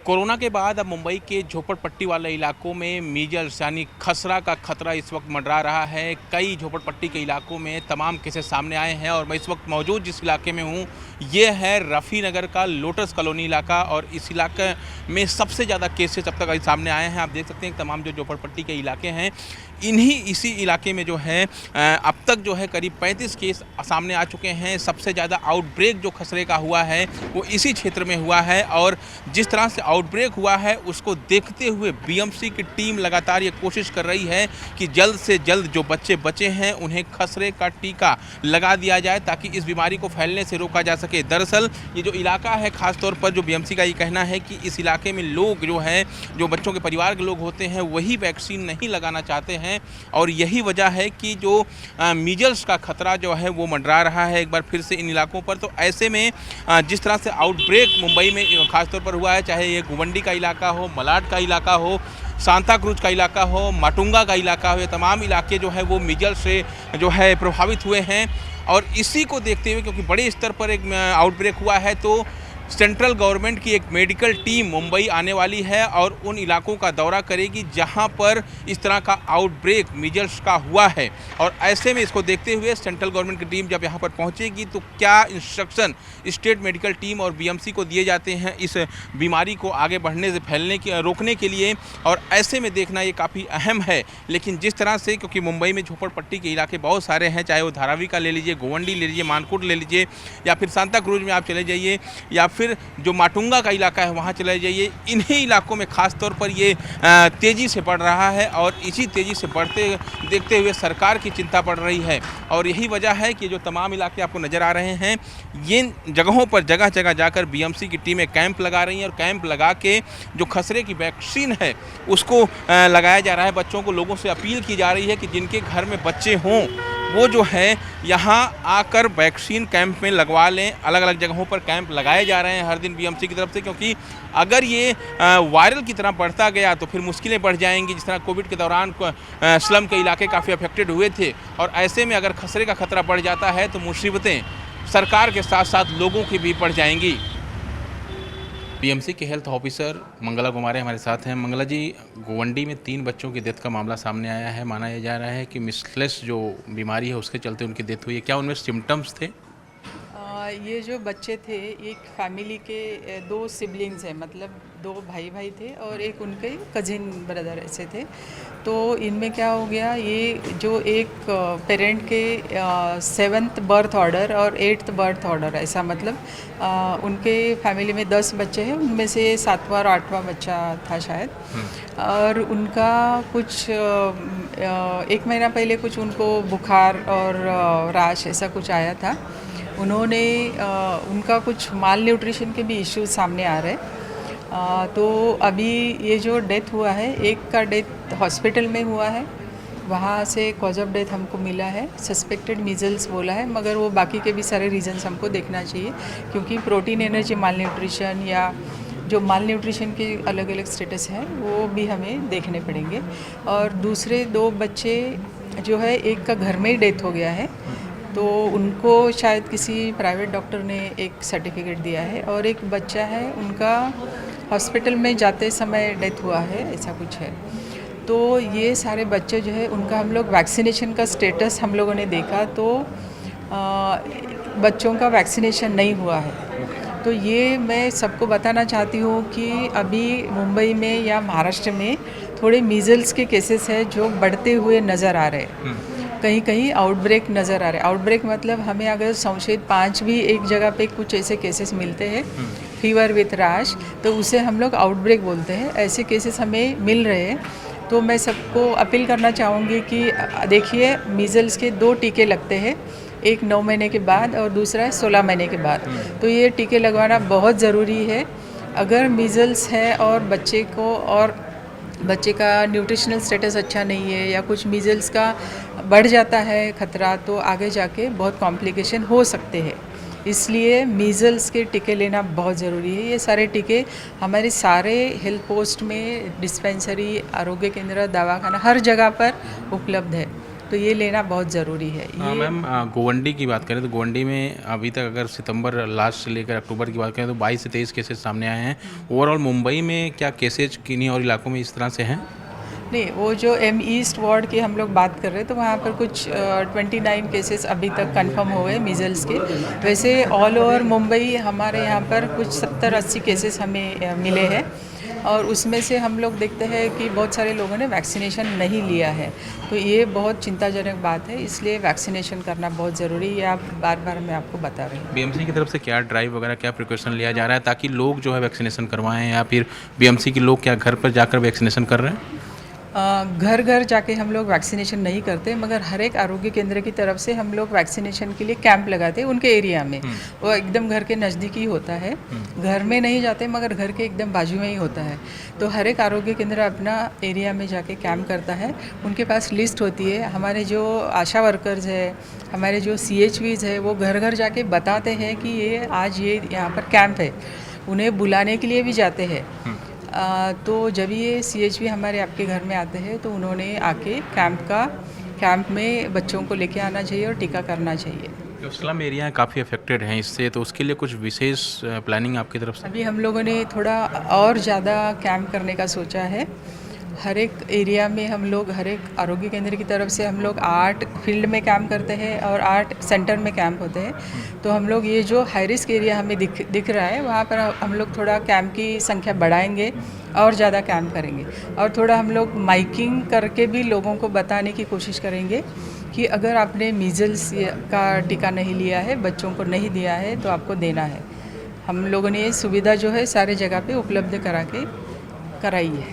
Corona के बाद अब मुंबई के झोपड़पट्टी वाले इलाकों में मीजल्स यानी खसरा का खतरा इस वक्त मंडरा रहा है। कई झोपड़पट्टी के इलाकों में तमाम केसेस सामने आए हैं और मैं इस वक्त मौजूद जिस इलाके में हूँ ये है रफ़ी नगर का लोटस कॉलोनी इलाका और इस इलाके में सबसे ज़्यादा केसेस अब तक सामने आए हैं। आप देख सकते हैं तमाम जो झोपड़पट्टी के इलाके हैं इसी इलाके में जो है अब तक जो है करीब 35 केस सामने आ चुके हैं। सबसे ज़्यादा आउटब्रेक जो खसरे का हुआ है वो इसी क्षेत्र में हुआ है और जिस तरह से आउटब्रेक हुआ है उसको देखते हुए बीएमसी की टीम लगातार ये कोशिश कर रही है कि जल्द से जल्द जो बच्चे बचे हैं उन्हें खसरे का टीका लगा दिया जाए ताकि इस बीमारी को फैलने से रोका जा सके। दरअसल ये जो इलाका है खासतौर पर जो बीएमसी का ये कहना है कि इस इलाके में लोग जो हैं जो बच्चों के परिवार के लोग होते हैं वही वैक्सीन नहीं लगाना चाहते हैं और यही वजह है कि जो मीजल्स का खतरा जो है वो मंडरा रहा है एक बार फिर से इन इलाकों पर। तो ऐसे में जिस तरह से आउटब्रेक मुंबई में खासतौर पर हुआ है, चाहे ये गुवंडी का इलाका हो, मलाड का इलाका हो, सांता क्रूज का इलाका हो, माटुंगा का इलाका हो, ये तमाम इलाके जो है वो मीजल्स से जो है प्रभावित हुए हैं। और इसी को देखते हुए क्योंकि बड़े स्तर पर एक आउटब्रेक हुआ है तो सेंट्रल गवर्नमेंट की एक मेडिकल टीम मुंबई आने वाली है और उन इलाकों का दौरा करेगी जहां पर इस तरह का आउटब्रेक मीजल्स का हुआ है। और ऐसे में इसको देखते हुए सेंट्रल गवर्नमेंट की टीम जब यहां पर पहुंचेगी तो क्या इंस्ट्रक्शन स्टेट मेडिकल टीम और बीएमसी को दिए जाते हैं इस बीमारी को आगे बढ़ने से फैलने की रोकने के लिए, और ऐसे में देखना ये काफ़ी अहम है। लेकिन जिस तरह से क्योंकि मुंबई में झोपड़पट्टी के इलाके बहुत सारे हैं, चाहे वो धारावी का ले लीजिए, गोवंडी ले लीजिए, मानकोट ले लीजिए या फिर सांता क्रूज में आप चले जाइए या फिर जो माटुंगा का इलाका है वहाँ चले जाइए, इन्हीं इलाकों में खास तौर पर ये तेज़ी से बढ़ रहा है और इसी तेज़ी से बढ़ते देखते हुए सरकार की चिंता बढ़ रही है। और यही वजह है कि जो तमाम इलाके आपको नज़र आ रहे हैं ये जगहों पर जगह जगह जाकर बीएमसी की टीमें कैंप लगा रही हैं और कैंप लगा के जो खसरे की वैक्सीन है उसको लगाया जा रहा है। बच्चों को लोगों से अपील की जा रही है कि जिनके घर में बच्चे हों वो जो है यहाँ आकर वैक्सीन कैंप में लगवा लें। अलग अलग जगहों पर कैंप लगाए जा रहे हैं हर दिन बीएमसी की तरफ से, क्योंकि अगर ये वायरल की तरह बढ़ता गया तो फिर मुश्किलें बढ़ जाएंगी। जिस तरह कोविड के दौरान स्लम के इलाके काफ़ी अफेक्टेड हुए थे और ऐसे में अगर खसरे का खतरा बढ़ जाता है तो मुसीबतें सरकार के साथ साथ लोगों की भी बढ़ जाएंगी। बीएमसी के हेल्थ ऑफिसर मंगला गुमारे हमारे साथ हैं। मंगला जी, गोवंडी में 3 बच्चों की डेथ का मामला सामने आया है। माना यह जा रहा है कि मिसलेस जो बीमारी है उसके चलते उनकी डेथ हुई है। क्या उनमें सिम्टम्स थे? ये जो बच्चे थे एक फैमिली के 2 सिबलिंग्स हैं, मतलब 2 भाई थे और एक उनके कजिन ब्रदर ऐसे थे। तो इनमें क्या हो गया, ये जो एक पेरेंट के 7th बर्थ ऑर्डर और 8th बर्थ ऑर्डर, ऐसा मतलब उनके फैमिली में 10 बच्चे हैं, उनमें से 7वां और 8वां बच्चा था शायद। और उनका कुछ 1 महीना पहले कुछ उनको बुखार और रैश ऐसा कुछ आया था। उन्होंने उनका कुछ माल न्यूट्रिशन के भी इश्यूज सामने आ रहे। तो अभी ये जो डेथ हुआ है, एक का डेथ हॉस्पिटल में हुआ है, वहाँ से कॉज ऑफ डेथ हमको मिला है, सस्पेक्टेड मीजल्स बोला है, मगर वो बाकी के भी सारे रीजंस हमको देखना चाहिए क्योंकि प्रोटीन एनर्जी माल न्यूट्रिशन या जो माल न्यूट्रिशन के अलग अलग स्टेटस हैं वो भी हमें देखने पड़ेंगे। और दूसरे 2 बच्चे जो है, एक का घर में ही डेथ हो गया है तो उनको शायद किसी प्राइवेट डॉक्टर ने एक सर्टिफिकेट दिया है, और एक बच्चा है उनका हॉस्पिटल में जाते समय डेथ हुआ है, ऐसा कुछ है। तो ये सारे बच्चे जो है उनका हम लोग वैक्सीनेशन का स्टेटस हम लोगों ने देखा तो बच्चों का वैक्सीनेशन नहीं हुआ है। तो ये मैं सबको बताना चाहती हूँ कि अभी मुंबई में या महाराष्ट्र में थोड़े मीजल्स के केसेस हैं जो बढ़ते हुए नज़र आ रहे हैं। कहीं कहीं आउटब्रेक नज़र आ रहे हैं। आउटब्रेक मतलब हमें अगर संशयित 5 भी एक जगह पे कुछ ऐसे केसेस मिलते हैं, फीवर विथ रैश, तो उसे हम लोग आउटब्रेक बोलते हैं। ऐसे केसेस हमें मिल रहे हैं। तो मैं सबको अपील करना चाहूँगी कि देखिए, मीजल्स के 2 टीके लगते हैं, एक 9 महीने के बाद और दूसरा 16 महीने के बाद। तो ये टीके लगवाना बहुत ज़रूरी है। अगर मीजल्स है और बच्चे का न्यूट्रिशनल स्टेटस अच्छा नहीं है या कुछ मीजल्स का बढ़ जाता है खतरा, तो आगे जाके बहुत कॉम्प्लिकेशन हो सकते हैं। इसलिए मीजल्स के टीके लेना बहुत ज़रूरी है। ये सारे टीके हमारे सारे हेल्थ पोस्ट में, डिस्पेंसरी, आरोग्य केंद्र, दवाखाना, हर जगह पर उपलब्ध है। तो ये लेना बहुत ज़रूरी है। हाँ ये मैम, गोवंडी की बात करें तो गोवंडी में अभी तक अगर सितंबर लास्ट से लेकर अक्टूबर की बात करें तो 22 से 23 केसेस सामने आए हैं। ओवरऑल मुंबई में क्या केसेज किन्हीं और इलाकों में इस तरह से हैं? नहीं, वो जो एम ईस्ट वार्ड की हम लोग बात कर रहे हैं तो वहाँ पर कुछ 29 केसेस अभी तक कंफर्म हो गए मीजल्स के। वैसे ऑल ओवर मुंबई हमारे यहाँ पर कुछ 70-80 केसेस हमें मिले हैं और उसमें से हम लोग देखते हैं कि बहुत सारे लोगों ने वैक्सीनेशन नहीं लिया है। तो ये बहुत चिंताजनक बात है, इसलिए वैक्सीनेशन करना बहुत ज़रूरी है। आप बार बार मैं आपको बता रही हूँ। बीएमसी की तरफ से क्या ड्राइव वगैरह क्या प्रिकॉशन लिया जा रहा है ताकि लोग जो है वैक्सीनेशन करवाएं, या फिर बीएमसी के लोग क्या घर पर जाकर वैक्सीनेशन कर रहे हैं? घर घर जाके हम लोग वैक्सीनेशन नहीं करते, मगर हर एक आरोग्य केंद्र की तरफ से हम लोग वैक्सीनेशन के लिए कैंप लगाते हैं उनके एरिया में। वो एकदम घर के नज़दीक ही होता है, घर में नहीं जाते मगर घर के एकदम बाजू में ही होता है। तो हर एक आरोग्य केंद्र अपना एरिया में जाके कैंप करता है। उनके पास लिस्ट होती है। हमारे जो आशा वर्कर्स है, हमारे जो CHVs है, वो घर घर जाके बताते हैं कि ये आज ये यहाँ पर कैंप है। उन्हें बुलाने के लिए भी जाते हैं। तो जब ये CHV हमारे आपके घर में आते हैं तो उन्होंने आके कैंप में बच्चों को लेके आना चाहिए और टीका करना चाहिए। जो स्लम एरिया काफ़ी अफेक्टेड हैं इससे, तो उसके लिए कुछ विशेष प्लानिंग आपकी तरफ से? अभी हम लोगों ने थोड़ा और ज़्यादा कैंप करने का सोचा है। हर एक एरिया में हम लोग, हर एक आरोग्य केंद्र की तरफ से हम लोग 8 फील्ड में कैंप करते हैं और 8 सेंटर में कैंप होते हैं। तो हम लोग ये जो हाई रिस्क एरिया हमें दिख रहा है वहाँ पर हम लोग थोड़ा कैंप की संख्या बढ़ाएंगे और ज़्यादा कैंप करेंगे। और थोड़ा हम लोग माइकिंग करके भी लोगों को बताने की कोशिश करेंगे कि अगर आपने मीजल्स का टीका नहीं लिया है, बच्चों को नहीं दिया है, तो आपको देना है। हम लोगों ने ये सुविधा जो है सारे जगह पे उपलब्ध कराई है।